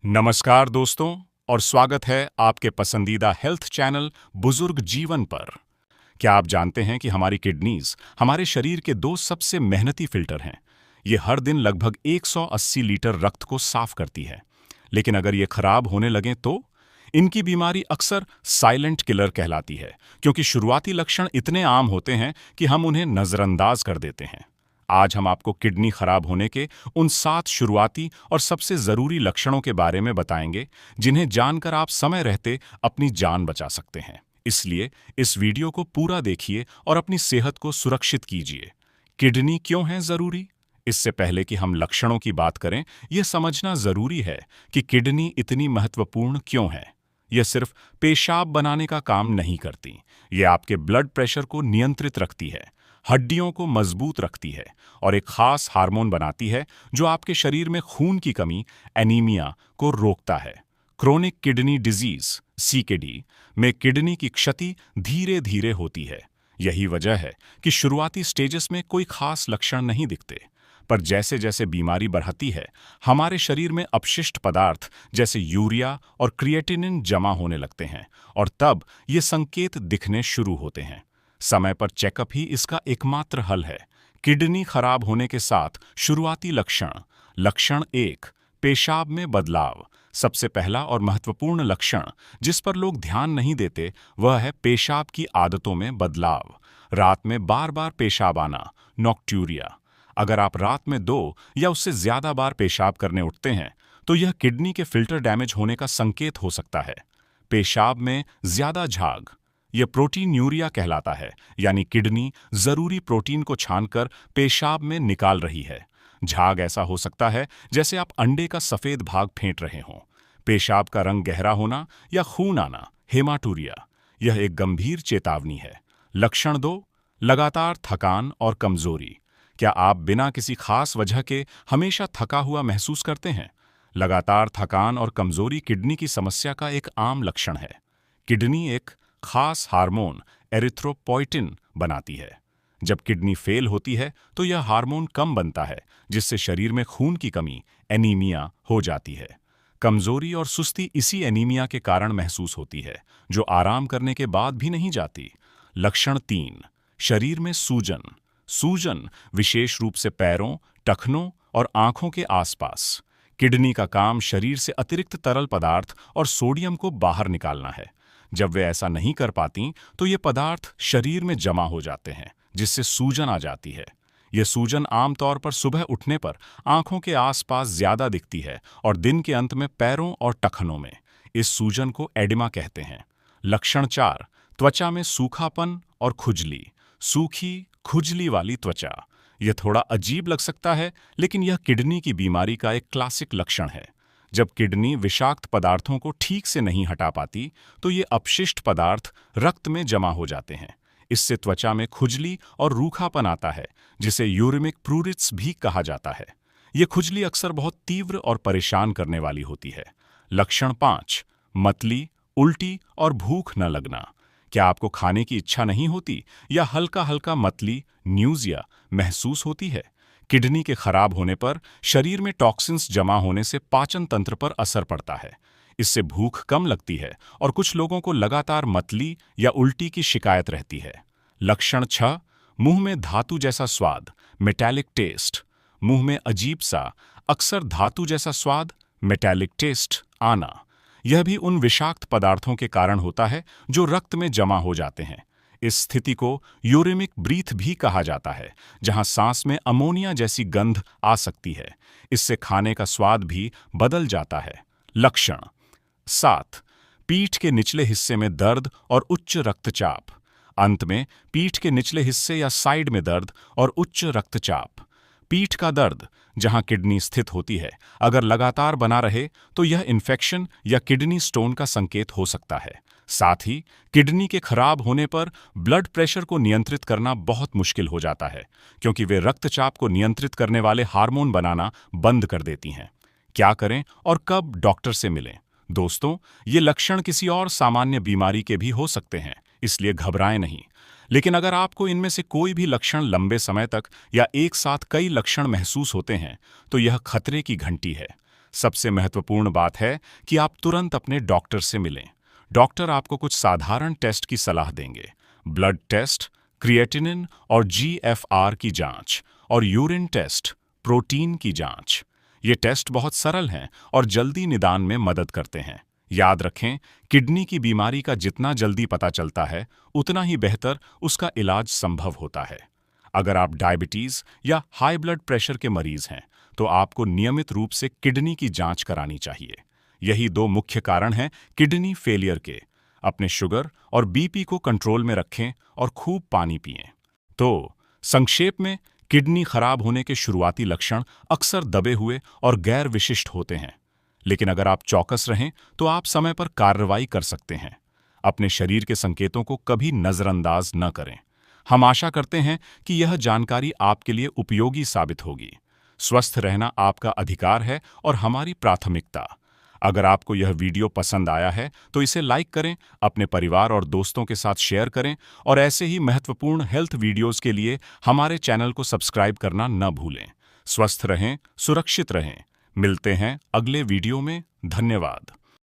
नमस्कार दोस्तों और स्वागत है आपके पसंदीदा हेल्थ चैनल बुजुर्ग जीवन पर। क्या आप जानते हैं कि हमारी किडनीज हमारे शरीर के दो सबसे मेहनती फिल्टर हैं। ये हर दिन लगभग 180 लीटर रक्त को साफ करती है। लेकिन अगर ये खराब होने लगें तो इनकी बीमारी अक्सर साइलेंट किलर कहलाती है, क्योंकि शुरुआती लक्षण इतने आम होते हैं कि हम उन्हें नजरअंदाज कर देते हैं। आज हम आपको किडनी खराब होने के उन 7 शुरुआती और सबसे जरूरी लक्षणों के बारे में बताएंगे, जिन्हें जानकर आप समय रहते अपनी जान बचा सकते हैं। इसलिए इस वीडियो को पूरा देखिए और अपनी सेहत को सुरक्षित कीजिए। किडनी क्यों है जरूरी? इससे पहले कि हम लक्षणों की बात करें, यह समझना जरूरी है कि किडनी इतनी महत्वपूर्ण क्यों है। यह सिर्फ पेशाब बनाने का काम नहीं करती, यह आपके ब्लड प्रेशर को नियंत्रित रखती है, हड्डियों को मजबूत रखती है और एक खास हार्मोन बनाती है जो आपके शरीर में खून की कमी, एनीमिया, को रोकता है। क्रोनिक किडनी डिजीज (सीकेडी) में किडनी की क्षति धीरे धीरे होती है। यही वजह है कि शुरुआती स्टेजेस में कोई खास लक्षण नहीं दिखते, पर जैसे जैसे बीमारी बढ़ती है, हमारे शरीर में अपशिष्ट पदार्थ जैसे यूरिया और क्रिएटिनिन जमा होने लगते हैं और तब ये संकेत दिखने शुरू होते हैं। समय पर चेकअप ही इसका एकमात्र हल है। किडनी खराब होने के साथ शुरुआती लक्षण। लक्षण 1, पेशाब में बदलाव। सबसे पहला और महत्वपूर्ण लक्षण जिस पर लोग ध्यान नहीं देते वह है पेशाब की आदतों में बदलाव। रात में बार बार पेशाब आना, नॉक्ट्यूरिया। अगर आप रात में 2 या उससे ज्यादा बार पेशाब करने उठते हैं तो यह किडनी के फिल्टर डैमेज होने का संकेत हो सकता है। पेशाब में ज्यादा झाग, यह प्रोटीन्यूरिया कहलाता है, यानी किडनी जरूरी प्रोटीन को छानकर पेशाब में निकाल रही है। झाग ऐसा हो सकता है जैसे आप अंडे का सफेद भाग फेंट रहे हों। पेशाब का रंग गहरा होना या खून आना, हेमाटूरिया, यह एक गंभीर चेतावनी है। लक्षण 2, लगातार थकान और कमजोरी। क्या आप बिना किसी खास वजह के हमेशा थका हुआ महसूस करते हैं? लगातार थकान और कमजोरी किडनी की समस्या का एक आम लक्षण है। किडनी एक खास हार्मोन एरिथ्रोपोइटिन बनाती है। जब किडनी फेल होती है तो यह हार्मोन कम बनता है, जिससे शरीर में खून की कमी, एनीमिया, हो जाती है। कमजोरी और सुस्ती इसी एनीमिया के कारण महसूस होती है, जो आराम करने के बाद भी नहीं जाती। लक्षण 3, शरीर में सूजन। सूजन विशेष रूप से पैरों, टखनों और आंखों के आसपास। किडनी का काम शरीर से अतिरिक्त तरल पदार्थ और सोडियम को बाहर निकालना है। जब वे ऐसा नहीं कर पाती तो ये पदार्थ शरीर में जमा हो जाते हैं, जिससे सूजन आ जाती है। यह सूजन आमतौर पर सुबह उठने पर आंखों के आसपास ज्यादा दिखती है और दिन के अंत में पैरों और टखनों में। इस सूजन को एडिमा कहते हैं। लक्षण 4, त्वचा में सूखापन और खुजली। सूखी, खुजली वाली त्वचा। यह थोड़ा अजीब लग सकता है, लेकिन यह किडनी की बीमारी का एक क्लासिक लक्षण है। जब किडनी विषाक्त पदार्थों को ठीक से नहीं हटा पाती तो ये अपशिष्ट पदार्थ रक्त में जमा हो जाते हैं। इससे त्वचा में खुजली और रूखापन आता है, जिसे यूरिमिक प्रूरिट्स भी कहा जाता है। ये खुजली अक्सर बहुत तीव्र और परेशान करने वाली होती है। लक्षण 5, मतली, उल्टी और भूख न लगना। क्या आपको खाने की इच्छा नहीं होती या हल्का हल्का मतली, न्यूजिया महसूस होती है? किडनी के खराब होने पर शरीर में टॉक्सिन्स जमा होने से पाचन तंत्र पर असर पड़ता है। इससे भूख कम लगती है और कुछ लोगों को लगातार मतली या उल्टी की शिकायत रहती है। लक्षण 6, मुंह में धातु जैसा स्वाद, मेटालिक टेस्ट। मुंह में अजीब सा, अक्सर धातु जैसा स्वाद, मेटालिक टेस्ट आना। यह भी उन विषाक्त पदार्थों के कारण होता है जो रक्त में जमा हो जाते हैं। इस स्थिति को यूरेमिक ब्रीथ भी कहा जाता है, जहां सांस में अमोनिया जैसी गंध आ सकती है। इससे खाने का स्वाद भी बदल जाता है। लक्षण 7, पीठ के निचले हिस्से में दर्द और उच्च रक्तचाप। अंत में पीठ के निचले हिस्से या साइड में दर्द और उच्च रक्तचाप। पीठ का दर्द, जहां किडनी स्थित होती है, अगर लगातार बना रहे तो यह इन्फेक्शन या किडनी स्टोन का संकेत हो सकता है। साथ ही किडनी के खराब होने पर ब्लड प्रेशर को नियंत्रित करना बहुत मुश्किल हो जाता है, क्योंकि वे रक्तचाप को नियंत्रित करने वाले हार्मोन बनाना बंद कर देती हैं। क्या करें और कब डॉक्टर से मिलें? दोस्तों, ये लक्षण किसी और सामान्य बीमारी के भी हो सकते हैं, इसलिए घबराएं नहीं। लेकिन अगर आपको इनमें से कोई भी लक्षण लंबे समय तक या एक साथ कई लक्षण महसूस होते हैं तो यह खतरे की घंटी है। सबसे महत्वपूर्ण बात है कि आप तुरंत अपने डॉक्टर से मिलें। डॉक्टर आपको कुछ साधारण टेस्ट की सलाह देंगे। ब्लड टेस्ट, क्रिएटिनिन और जीएफआर की जांच और यूरिन टेस्ट, प्रोटीन की जांच। ये टेस्ट बहुत सरल हैं और जल्दी निदान में मदद करते हैं। याद रखें, किडनी की बीमारी का जितना जल्दी पता चलता है, उतना ही बेहतर उसका इलाज संभव होता है। अगर आप डायबिटीज या हाई ब्लड प्रेशर के मरीज हैं, तो आपको नियमित रूप से किडनी की जांच करानी चाहिए। यही दो मुख्य कारण हैं किडनी फेलियर के। अपने शुगर और बीपी को कंट्रोल में रखें और खूब पानी पिएं। तो संक्षेप में, किडनी खराब होने के शुरुआती लक्षण अक्सर दबे हुए और गैर विशिष्ट होते हैं, लेकिन अगर आप चौकस रहें तो आप समय पर कार्रवाई कर सकते हैं। अपने शरीर के संकेतों को कभी नजरअंदाज न करें। हम आशा करते हैं कि यह जानकारी आपके लिए उपयोगी साबित होगी। स्वस्थ रहना आपका अधिकार है और हमारी प्राथमिकता। अगर आपको यह वीडियो पसंद आया है तो इसे लाइक करें, अपने परिवार और दोस्तों के साथ शेयर करें और ऐसे ही महत्वपूर्ण हेल्थ वीडियोस के लिए हमारे चैनल को सब्सक्राइब करना न भूलें। स्वस्थ रहें, सुरक्षित रहें। मिलते हैं अगले वीडियो में। धन्यवाद।